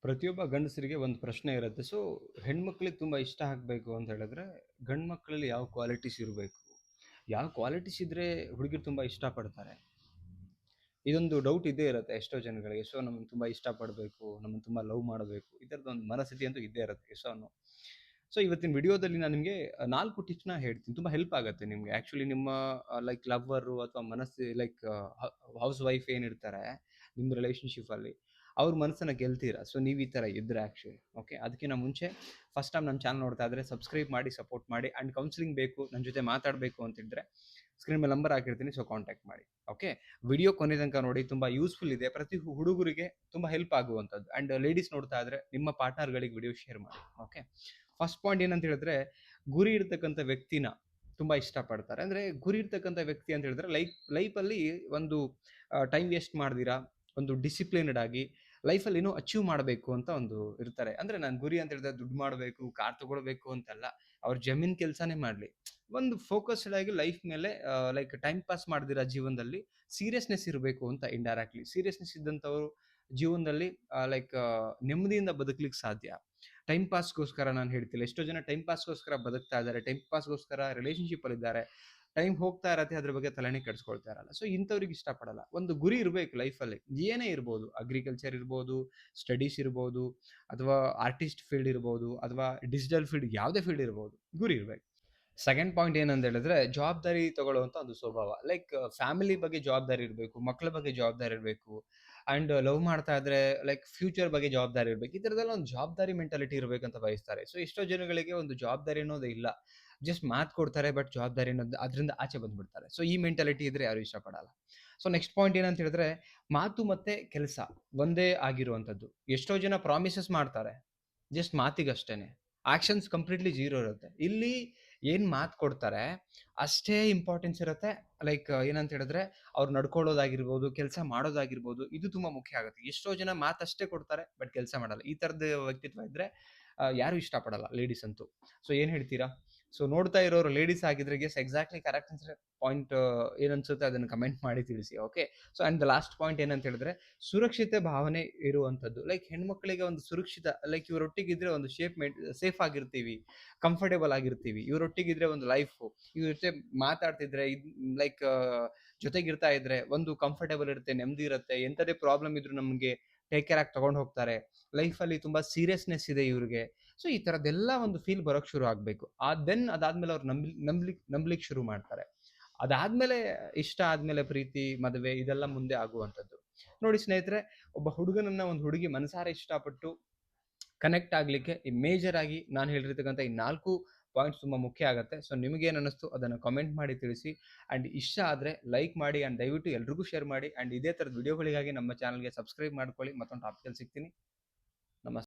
ಪ್ರತಿಯೊಬ್ಬ ಗಂಡಸರಿಗೆ ಒಂದು ಪ್ರಶ್ನೆ ಇರುತ್ತೆ. ಸೊ, ಹೆಣ್ಮಕ್ಳಿಗೆ ತುಂಬ ಇಷ್ಟ ಆಗ್ಬೇಕು ಅಂತ ಹೇಳಿದ್ರೆ, ಗಂಡು ಮಕ್ಕಳಲ್ಲಿ ಯಾವ ಕ್ವಾಲಿಟೀಸ್ ಇರಬೇಕು? ಯಾವ ಕ್ವಾಲಿಟೀಸ್ ಇದ್ರೆ ಹುಡುಗಿರು ತುಂಬ ಇಷ್ಟಪಡ್ತಾರೆ? ಇದೊಂದು ಡೌಟ್ ಇದ್ದೇ ಇರುತ್ತೆ ಎಷ್ಟೋ ಜನಗಳಿಗೆ. ಸೊ, ನಮ್ಮನ್ನ ತುಂಬ ಇಷ್ಟಪಡಬೇಕು, ನಮ್ಮನ್ನ ತುಂಬ ಲವ್ ಮಾಡಬೇಕು. ಈ ಥರದೊಂದು ಮನಸ್ಥಿತಿ ಅಂತೂ ಇದ್ದೇ ಇರುತ್ತೆ ಎಷ್ಟೋನು. ಸೊ, ಇವತ್ತಿನ ವಿಡಿಯೋದಲ್ಲಿ ನಾನು ನಿಮಗೆ 4 ಟಿಪ್ಸ್‌ನ ಹೇಳ್ತೀನಿ. ತುಂಬ ಹೆಲ್ಪ್ ಆಗುತ್ತೆ ನಿಮ್ಗೆ. ಆಕ್ಚುಲಿ ನಿಮ್ಮ ಲೈಕ್ ಲವ್ವರು ಅಥವಾ ಲೈಕ್ ಹೌಸ್ ವೈಫ್ ಏನಿರ್ತಾರೆ ನಿಮ್ಮ ರಿಲೇಶನ್‌ಶಿಪ್ಪಲ್ಲಿ, ಅವ್ರ ಮನಸ್ಸನ್ನ ಗೆಲ್ತೀರಾ. ಸೊ, ನೀವು ಈ ಥರ ಇದ್ರೆ ಆಕ್ಚುಲಿ. ಓಕೆ. ಅದಕ್ಕಿಂತ ಮುಂಚೆ ಫಸ್ಟ್ ಟೈಮ್ ನನ್ನ ಚಾನಲ್ ನೋಡ್ತಾ ಇದ್ರೆ ಸಬ್ಸ್ಕ್ರೈಬ್ ಮಾಡಿ, ಸಪೋರ್ಟ್ ಮಾಡಿ ಆ್ಯಂಡ್ ಕೌನ್ಸೆಲಿಂಗ್ ಬೇಕು, ನನ್ನ ಜೊತೆ ಮಾತಾಡಬೇಕು ಅಂತಿದ್ರೆ ಸ್ಕ್ರೀನ್ ಮೇಲೆ ನಂಬರ್ ಹಾಕಿರ್ತೀನಿ. ಸೊ, ಕಾಂಟ್ಯಾಕ್ಟ್ ಮಾಡಿ. ಓಕೆ. ವಿಡಿಯೋ ಕೊನೆ ತನಕ ನೋಡಿ. ತುಂಬ ಯೂಸ್‌ಫುಲ್ ಇದೆ. ಪ್ರತಿ ಹುಡುಗರಿಗೆ ತುಂಬ ಹೆಲ್ಪ್ ಆಗುವಂಥದ್ದು. ಆ್ಯಂಡ್ ಲೇಡೀಸ್ ನೋಡ್ತಾ ಇದ್ರೆ ನಿಮ್ಮ ಪಾರ್ಟ್ನರ್‌ಗಳಿಗೆ ವಿಡಿಯೋ ಶೇರ್ ಮಾಡಿ. ಓಕೆ. ಫಸ್ಟ್ ಪಾಯಿಂಟ್ ಏನಂತ ಹೇಳಿದ್ರೆ, ಗುರಿ ಇರ್ತಕ್ಕಂಥ ವ್ಯಕ್ತಿನ ತುಂಬ ಇಷ್ಟಪಡ್ತಾರೆ. ಅಂದ್ರೆ ಗುರಿ ಇರ್ತಕ್ಕಂಥ ವ್ಯಕ್ತಿ ಅಂತ ಹೇಳಿದ್ರೆ ಲೈಫಲ್ಲಿ ಒಂದು ಟೈಮ್ ವೇಸ್ಟ್ ಮಾಡ್ದಿರಾ, ಒಂದು ಡಿಸಿಪ್ಲಿನ್ಡ್ ಆಗಿ ಲೈಫಲ್ಲಿ ಏನೋ ಅಚೀವ್ ಮಾಡಬೇಕು ಅಂತ ಒಂದು ಇರ್ತಾರೆ. ಅಂದ್ರೆ ನನ್ನ ಗುರಿ ಅಂತ ಹೇಳಿದ್ರೆ ದುಡ್ಡು ಮಾಡಬೇಕು, ಕಾರ್ ತಗೊಳ್ಬೇಕು ಅಂತಲ್ಲ. ಅವ್ರ ಜಮೀನ್ ಕೆಲಸನೇ ಮಾಡ್ಲಿ. ಒಂದು ಫೋಕಸ್ಡ್ ಆಗಿ ಲೈಫ್ ಮೇಲೆ ಲೈಕ್ ಟೈಮ್ ಪಾಸ್ ಮಾಡ್ದಿರಾ ಜೀವನದಲ್ಲಿ ಸೀರಿಯಸ್ನೆಸ್ ಇರಬೇಕು ಅಂತ ಇಂಡೈರೆಕ್ಟ್‌ಲಿ. ಸೀರಿಯಸ್ನೆಸ್ ಇದ್ದಂಥವ್ರು ಜೀವನದಲ್ಲಿ ಲೈಕ್ ನೆಮ್ಮದಿಯಿಂದ ಬದುಕಲಿಕ್ಕೆ ಸಾಧ್ಯ. ಟೈಮ್ ಪಾಸ್‌ಗೋಸ್ಕರ ನಾನು ಹೇಳ್ತಿಲ್ಲ. ಎಷ್ಟೋ ಜನ ಟೈಮ್ ಪಾಸ್‌ಗೋಸ್ಕರ ಬದುಕ್ತಾ ಇದ್ದಾರೆ. ಟೈಮ್ ಪಾಸ್‌ಗೋಸ್ಕರ ರಿಲೇಶನ್‌ಶಿಪ್ಪಲ್ಲಿದ್ದಾರೆ. ಟೈಮ್ ಹೋಗ್ತಾ ಇರತ್ತೆ, ಅದ್ರ ಬಗ್ಗೆ ತಲೆನೇ ಕೆಡಿಸ್ಕೊಳ್ತಾ ಇರಲ್ಲ. ಸೊ, ಇಂಥವ್ರಿಗೆ ಇಷ್ಟಪಡಲ್ಲ. ಒಂದು ಗುರಿ ಇರ್ಬೇಕು ಲೈಫಲ್ಲಿ. ಏನೇ ಇರ್ಬೋದು. ಅಗ್ರಿಕಲ್ಚರ್ ಇರ್ಬೋದು, ಸ್ಟಡೀಸ್ ಇರ್ಬೋದು, ಅಥವಾ ಆರ್ಟಿಸ್ಟ್ ಫೀಲ್ಡ್ ಇರ್ಬೋದು, ಅಥವಾ ಡಿಜಿಟಲ್ ಫೀಲ್ಡ್ ಯಾವುದೇ ಫೀಲ್ಡ್ ಇರ್ಬೋದು. ಗುರಿ ಇರ್ಬೇಕು. ಸೆಕೆಂಡ್ ಪಾಯಿಂಟ್ ಏನಂತ ಹೇಳಿದ್ರೆ, ಜವಾಬ್ದಾರಿ ತಗೊಳ್ಳುವಂತ ಒಂದು ಸ್ವಭಾವ. ಲೈಕ್ ಫ್ಯಾಮಿಲಿ ಬಗ್ಗೆ ಜವಾಬ್ದಾರಿ ಇರಬೇಕು, ಮಕ್ಕಳ ಬಗ್ಗೆ ಜವಾಬ್ದಾರಿ ಇರಬೇಕು. ಆ್ಯಂಡ್ ಲವ್ ಮಾಡ್ತಾ ಇದ್ರೆ ಲೈಕ್ ಫ್ಯೂಚರ್ ಬಗ್ಗೆ ಜವಾಬ್ದಾರಿ ಇರ್ಬೇಕು. ಈ ಥರದ್ದೆಲ್ಲ ಒಂದು ಜವಾಬ್ದಾರಿ ಮೆಂಟಾಲಿಟಿ ಇರ್ಬೇಕಂತ ಬಯಸ್ತಾರೆ. ಸೊ, ಎಷ್ಟೋ ಜನಗಳಿಗೆ ಒಂದು ಜವಾಬ್ದಾರಿ ಅನ್ನೋದೇ ಇಲ್ಲ. ಜಸ್ಟ್ ಮಾತು ಕೊಡ್ತಾರೆ, ಬಟ್ ಜವಾಬ್ದಾರಿ ಅನ್ನೋದು ಅದರಿಂದ ಆಚೆ ಬಂದ್ಬಿಡ್ತಾರೆ. ಸೊ, ಈ ಮೆಂಟಾಲಿಟಿ ಇದ್ರೆ ಯಾರು ಇಷ್ಟಪಡಲ್ಲ. ಸೊ, ನೆಕ್ಸ್ಟ್ ಪಾಯಿಂಟ್ ಏನಂತ ಹೇಳಿದ್ರೆ, ಮಾತು ಮತ್ತೆ ಕೆಲಸ ಒಂದೇ ಆಗಿರುವಂಥದ್ದು. ಎಷ್ಟೋ ಜನ ಪ್ರಾಮಿಸಸ್ ಮಾಡ್ತಾರೆ, ಜಸ್ಟ್ ಮಾತಿಗಷ್ಟೇನೆ. ಆಕ್ಷನ್ಸ್ ಕಂಪ್ಲೀಟ್ಲಿ ಜೀರೋ ಇರುತ್ತೆ. ಇಲ್ಲಿ ಏನ್ ಮಾತು ಕೊಡ್ತಾರೆ ಅಷ್ಟೇ ಇಂಪಾರ್ಟೆನ್ಸ್ ಇರುತ್ತೆ. ಲೈಕ್ ಏನಂತ ಹೇಳಿದ್ರೆ, ಅವ್ರು ನಡ್ಕೊಳ್ಳೋದಾಗಿರ್ಬೋದು, ಕೆಲಸ ಮಾಡೋದಾಗಿರ್ಬೋದು, ಇದು ತುಂಬಾ ಮುಖ್ಯ ಆಗುತ್ತೆ. ಎಷ್ಟೋ ಜನ ಮಾತಷ್ಟೇ ಕೊಡ್ತಾರೆ, ಬಟ್ ಕೆಲಸ ಮಾಡಲ್ಲ. ಈ ತರದ ವ್ಯಕ್ತಿತ್ವ ಇದ್ರೆ ಯಾರು ಇಷ್ಟಪಡಲ್ಲ ಲೇಡೀಸ್ ಅಂತೂ. ಸೊ, ಏನ್ ಹೇಳ್ತೀರಾ? ಸೊ, ನೋಡ್ತಾ ಇರೋರು ಲೇಡೀಸ್ ಆಗಿದ್ರೆ ಎಕ್ಸಾಕ್ಟ್ಲಿ ಕರೆಕ್ಟ್ ಆನ್ಸರ್ ಪಾಯಿಂಟ್ ಏನನ್ಸುತ್ತೆ ಅದನ್ನ ಕಮೆಂಟ್ ಮಾಡಿ ತಿಳಿಸಿ. Okay. So, and the last point ಏನಂತ ಹೇಳಿದ್ರೆ, ಸುರಕ್ಷತೆ ಭಾವನೆ ಇರುವಂಥದ್ದು. ಲೈಕ್ ಹೆಣ್ಮಕ್ಳಿಗೆ ಒಂದು ಸುರಕ್ಷಿತ, ಲೈಕ್ ಇವರೊಟ್ಟಿಗಿದ್ರೆ ಒಂದು ಸೇಫ್ ಆಗಿರ್ತೀವಿ, ಕಂಫರ್ಟೇಬಲ್ ಆಗಿರ್ತೀವಿ. ಇವರೊಟ್ಟಿಗಿದ್ರೆ ಒಂದು ಲೈಫು, ಇವ್ರ ಜೊತೆ ಮಾತಾಡ್ತಿದ್ರೆ ಲೈಕ್ ಜೊತೆಗಿರ್ತಾ ಇದ್ರೆ ಒಂದು ಕಂಫರ್ಟೇಬಲ್ ಇರುತ್ತೆ, ನೆಮ್ಮದಿ ಇರುತ್ತೆ. ಎಂಥದೇ ಪ್ರಾಬ್ಲಮ್ ಇದ್ರು ನಮ್ಗೆ ಟೇಕ್ ಕೇರ್ ಆಗಿ ತಗೊಂಡ್ ಹೋಗ್ತಾರೆ. ಲೈಫಲ್ಲಿ ತುಂಬಾ ಸೀರಿಯಸ್ನೆಸ್ ಇದೆ ಇವ್ರಿಗೆ. ಸೊ, ಈ ತರದ್ದೆಲ್ಲ ಒಂದು ಫೀಲ್ ಬರೋಕ್ ಶುರು ಆಗ್ಬೇಕು. ಅದಾದ್ಮೇಲೆ ಅವ್ರು ನಂಬ್ಲಿಕ್ಕೆ ಶುರು ಮಾಡ್ತಾರೆ. ಅದಾದ್ಮೇಲೆ ಇಷ್ಟ ಆದ್ಮೇಲೆ ಪ್ರೀತಿ, ಮದುವೆ ಇದೆಲ್ಲ ಮುಂದೆ ಆಗುವಂಥದ್ದು. ನೋಡಿ ಸ್ನೇಹಿತರೆ, ಒಬ್ಬ ಹುಡುಗನನ್ನ ಒಂದು ಹುಡುಗಿ ಮನಸಾರೆ ಇಷ್ಟಪಟ್ಟು ಕನೆಕ್ಟ್ ಆಗ್ಲಿಕ್ಕೆ ಈ ಮೇಜರ್ ಆಗಿ ನಾನು ಹೇಳಿರ್ತಕ್ಕಂಥ ಈ 4 ಪಾಯಿಂಟ್ಸ್ ತುಂಬಾ ಮುಖ್ಯ ಆಗತ್ತೆ. ಸೊ, ನಿಮಗೇನ್ ಅನ್ನಿಸ್ತು ಅದನ್ನ ಕಾಮೆಂಟ್ ಮಾಡಿ ತಿಳಿಸಿ. ಅಂಡ್ ಇಷ್ಟ ಆದ್ರೆ ಲೈಕ್ ಮಾಡಿ ಅಂಡ್ ದಯವಿಟ್ಟು ಎಲ್ರಿಗೂ ಶೇರ್ ಮಾಡಿ. ಅಂಡ್ ಇದೇ ತರದ ವಿಡಿಯೋಗಳಿಗಾಗಿ ನಮ್ಮ ಚಾನಲ್‌ಗೆ ಸಬ್ಸ್ಕ್ರೈಬ್ ಮಾಡ್ಕೊಳ್ಳಿ. ಮತ್ತೊಂದು ಟಾಪಿಕಲ್ಲಿ ಸಿಗ್ತೀನಿ.